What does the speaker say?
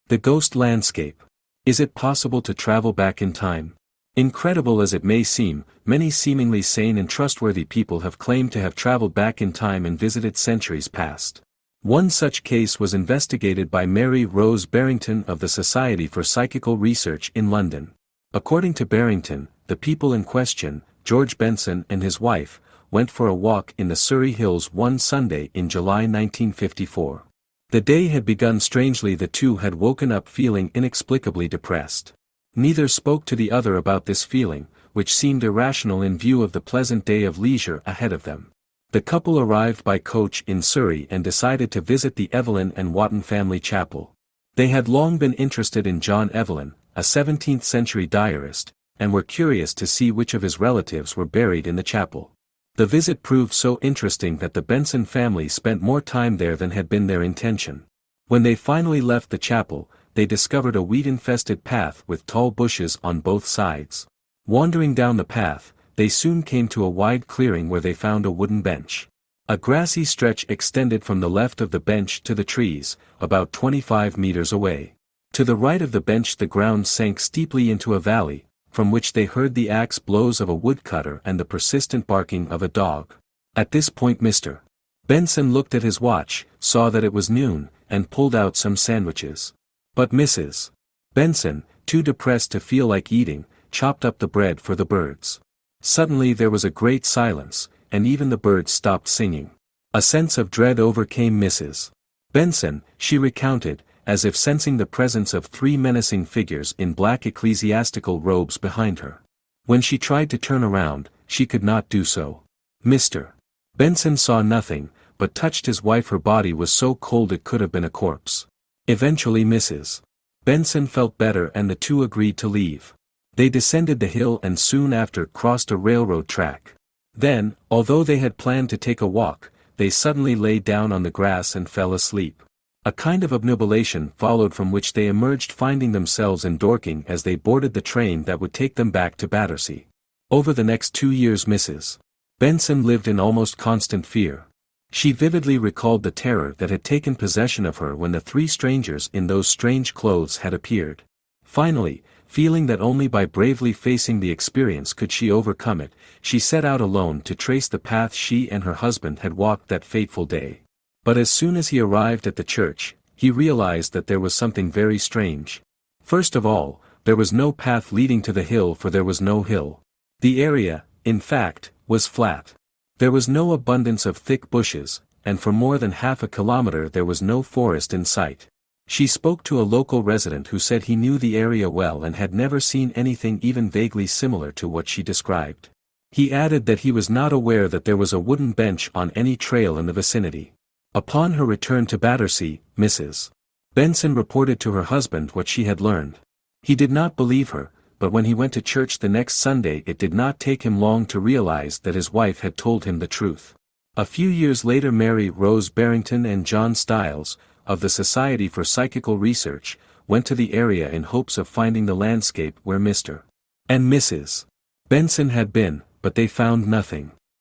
The ghost landscape. Is it possible to travel back in time? Incredible as it may seem, many seemingly sane and trustworthy people have claimed to have traveled back in time and visited centuries past. One such case was investigated by Mary Rose Barrington of the Society for Psychical Research in London. According to Barrington, the people in question, George Benson and his wife, went for a walk in the Surrey hills one Sunday in July 1954. The day had begun strangely. The two had woken up feeling inexplicably depressed. Neither spoke to the other about this feeling, which seemed irrational in view of the pleasant day of leisure ahead of them. The couple arrived by coach in Surrey and decided to visit the Evelyn and Wotton family chapel. They had long been interested in John Evelyn, a 17th-century diarist, and were curious to see which of his relatives were buried in the chapel. The visit proved so interesting that the Benson family spent more time there than had been their intention. When they finally left the chapel, they discovered a weed-infested path with tall bushes on both sides. Wandering down the path, they soon came to a wide clearing where they found a wooden bench. A grassy stretch extended from the left of the bench to the trees, about 25 meters away. To the right of the bench the ground sank steeply into a valley, from which they heard the axe blows of a woodcutter and the persistent barking of a dog. At this point Mr. Benson looked at his watch, saw that it was noon, and pulled out some sandwiches. But Mrs. Benson, too depressed to feel like eating, chopped up the bread for the birds. Suddenly there was a great silence, and even the birds stopped singing. A sense of dread overcame Mrs. Benson, she recounted, as if sensing the presence of three menacing figures in black ecclesiastical robes behind her. When she tried to turn around, she could not do so. Mr. Benson saw nothing, but touched his wife. Her body was so cold it could have been a corpse. Eventually Mrs. Benson felt better and the two agreed to leave. They descended the hill and soon after crossed a railroad track. Then, although they had planned to take a walk, they suddenly lay down on the grass and fell asleep. A kind of obnubilation followed from which they emerged, finding themselves in Dorking as they boarded the train that would take them back to Battersea. Over the next 2 years Mrs. Benson lived in almost constant fear. She vividly recalled the terror that had taken possession of her when the three strangers in those strange clothes had appeared. Finally, feeling that only by bravely facing the experience could she overcome it, she set out alone to trace the path she and her husband had walked that fateful day. But as soon as he arrived at the church, he realized that there was something very strange. First of all, there was no path leading to the hill, for there was no hill. The area, in fact, was flat. There was no abundance of thick bushes, and for more than half a kilometer there was no forest in sight. She spoke to a local resident who said he knew the area well and had never seen anything even vaguely similar to what she described. He added that he was not aware that there was a wooden bench on any trail in the vicinity. Upon her return to Battersea, Mrs. Benson reported to her husband what she had learned. He did not believe her, but when he went to church the next Sunday it did not take him long to realize that his wife had told him the truth. A few years later Mary Rose Barrington and John Stiles, of the Society for Psychical Research, went to the area in hopes of finding the landscape where Mr. and Mrs. Benson had been, but they found nothing.